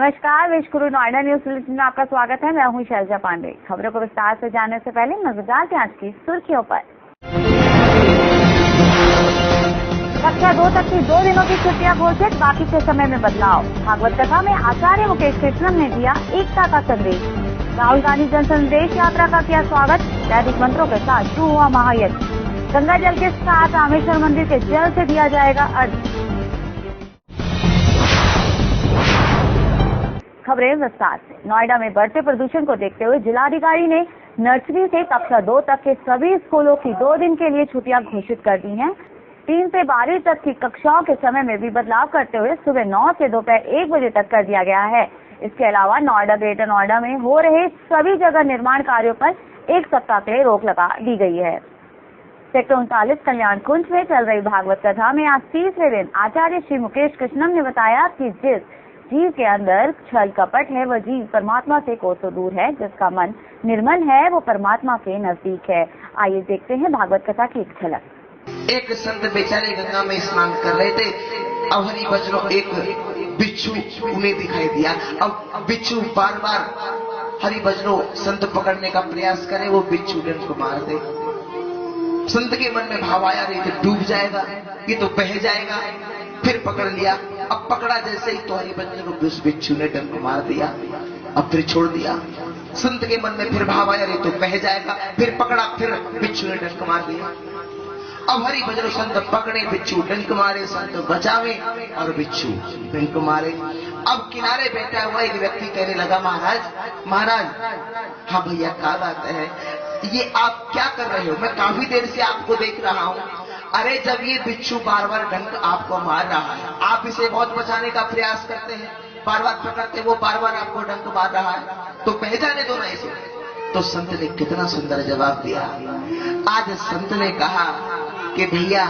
नमस्कार, विश्वगुरु Noida news bulletin में आपका स्वागत है। मैं हूं शैलजा पांडे। खबरों को विस्तार से जानने से पहले नजर डालते हैं आज की सुर्खियों पर। कक्षा 2 तक की 2 दिनों की छुट्टियां घोषित, बाकी के समय में बदलाव। भागवत कथा में आचार्य मुकेश कृष्णन ने दिया एकता का संदेश। राहुल गांधी जन संदेश यात्रा का किया स्वागत। वैदिक मंत्रों के साथ शुरू हुआ महायज्ञ। गंगा जल के साथ रामेश्वर मंदिर के जल से दिया जाएगा अर्घ्य। खबरें विस्तार से। नोएडा में बढ़ते प्रदूषण को देखते हुए जिलाधिकारी ने नर्सरी से कक्षा 2 तक के सभी स्कूलों की 2 दिन के लिए छुट्टियां घोषित कर दी हैं। 3 से 12 तक की कक्षाओं के समय में भी बदलाव करते हुए सुबह 9 से दोपहर 1 बजे तक कर दिया गया है। इसके अलावा नोएडा ग्रेटर नोएडा में हो रहे सभी जगह निर्माण कार्यों पर 1 सप्ताह के लिए रोक लगा दी गई है। सेक्टर 39 कल्याण कुंज में चल रही भागवत कथा में आज तीसरे दिन आचार्य श्री मुकेश कृष्णन ने बताया कि जिस जीव के अंदर छल कपट है वह जीव परमात्मा से कोसों दूर है। जिसका मन निर्मल है वो परमात्मा के नजदीक है। आइए देखते हैं भागवत कथा की एक झलक। एक संत बेचारे गंगा में स्नान कर रहे थे। अब हरि बजरो एक बिच्छू उन्हें दिखाई दिया। अब बिच्छू बार बार हरि बजरो संत पकड़ने का प्रयास करे, वो बिच्छू ने उनको मार दे। संत के मन में भाव आया, नहीं तो डूब जाएगा, ये तो बह जाएगा। फिर पकड़ लिया। अब पकड़ा जैसे ही तो हरि बजरो को उस बिच्छू ने डंक मार दिया। अब फिर छोड़ दिया। संत के मन में फिर भाव आया, नहीं तो बह जाएगा। फिर पकड़ा, फिर बिच्छू ने डंक मार दिया। अब हरि बजरो संत पकड़े, बिच्छू डंक मारे, संत बचावे और बिच्छू डंक मारे। अब किनारे बैठा हुआ एक व्यक्ति कहने लगा, महाराज हाँ भैया क्या बात है, ये आप क्या कर रहे हो? मैं काफी देर से आपको देख रहा हूँ। अरे जब ये बिच्छू बार बार डंक आपको मार रहा है, आप इसे बहुत बचाने का प्रयास करते हैं, बार बार पकड़ते, वो बार बार आपको डंक मार रहा है, तो बह जाने दो ना इसे। तो संत ने कितना सुंदर जवाब दिया। आज संत ने कहा कि भैया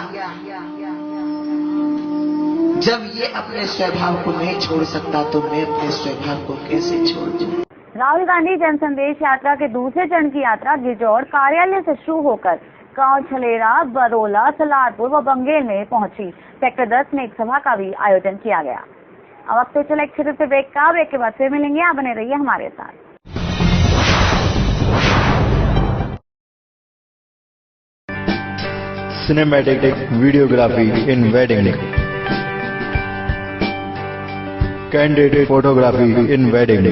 जब ये अपने स्वभाव को नहीं छोड़ सकता तो मैं अपने स्वभाव को कैसे छोड़ दूं। राहुल गांधी जन संदेश यात्रा के दूसरे चरण की यात्रा गिरजौर कार्यालय से शुरू होकर गांव छलेरा, बरोला, सलारपुर व बंगेल में पहुंची। सेक्टर 10 में एक सभा का भी आयोजन किया गया। अब आपसे चला एक छोटे से ब्रेक के बाद फिर मिलेंगे। आप बने रहिए हमारे साथ। Cinematic videography in wedding. Candid photography in wedding.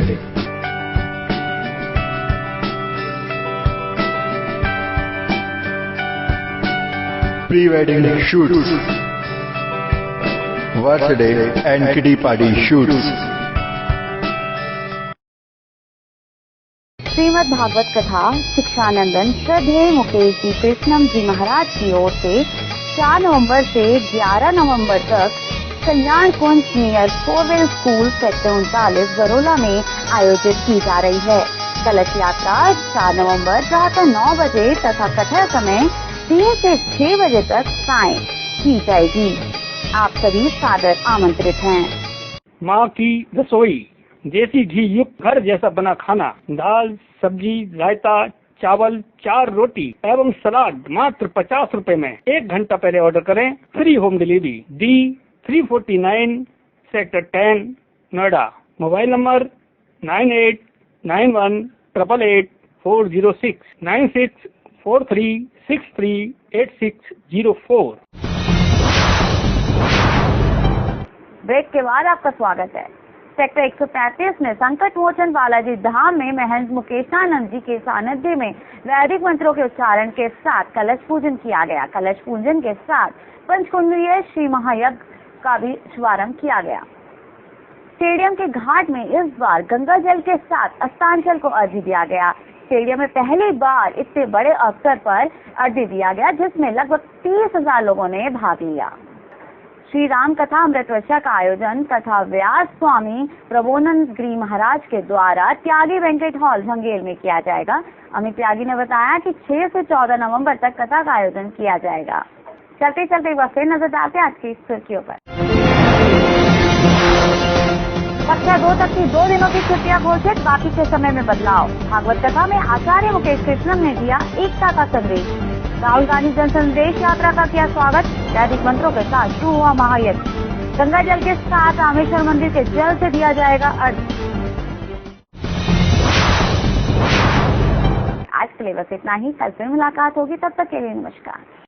Pre-wedding shoots. Birthday and kiddie party shoots. Shrimad Bhagavat कथा शिक्षानंदन श्रद्धेय मुकेश जी कृष्णम जी महाराज की ओर से 4 नवंबर से 11 नवंबर तक कल्याण कुंज नियर फोरवेल स्कूल सेक्टर 39 बरोला में आयोजित की जा रही है। कलश यात्रा 4 नवंबर प्रातः 9 बजे तथा कथा समय 3 से 6 बजे तक सायं की जाएगी। आप सभी सादर आमंत्रित हैं। माँ की रसोई देसी घी युक्त घर जैसा बना खाना, दाल, सब्जी, रायता, चावल, 4 रोटी एवं सलाद मात्र 50 रुपए में। 1 घंटा पहले ऑर्डर करें, free home delivery. D349 sector 10 Noida. Mobile number 9891888406 9643638604। Break के बाद आपका स्वागत है। सेक्टर 135 में संकट मोचन बालाजी धाम में महंत मुकेशानंद जी के सानिध्य में वैदिक मंत्रों के उच्चारण के साथ कलश पूजन किया गया। कलश पूजन के साथ पंचकुंडीय श्री महायज्ञ का भी शुभारंभ किया गया। स्टेडियम के घाट में इस बार गंगा जल के साथ अस्तांचल को अर्घ्य दिया गया। स्टेडियम में पहली बार इतने बड़े अवसर पर अर्घ्य दिया गया, जिसमें लगभग 30,000 लोगों ने भाग लिया। श्री राम कथा अमृत वर्षा का आयोजन तथा व्यास स्वामी प्रभोनंद गिरी महाराज के द्वारा त्यागी वेंकट हॉल भंगेल में किया जाएगा। अमित त्यागी ने बताया कि 6 से 14 नवंबर तक कथा का आयोजन किया जाएगा। चलते चलते एक बार फिर नजर डालते हैं आज की सुर्खियों पर। कक्षा 2 तक की 2 दिनों की छुट्टियां घोषित, बाकी के समय में बदलाव। भागवत कथा में आचार्य मुकेश कृष्णन ने दिया एकता का संदेश। राहुल गांधी जन संदेश यात्रा का किया स्वागत। वैदिक मंत्रों के साथ शुरू हुआ महायज्ञ। गंगा जल के साथ रामेश्वर मंदिर के जल से दिया जाएगा अर्घ्य। आज के लिए बस इतना ही। कल फिर मुलाकात होगी, तब तक के लिए नमस्कार।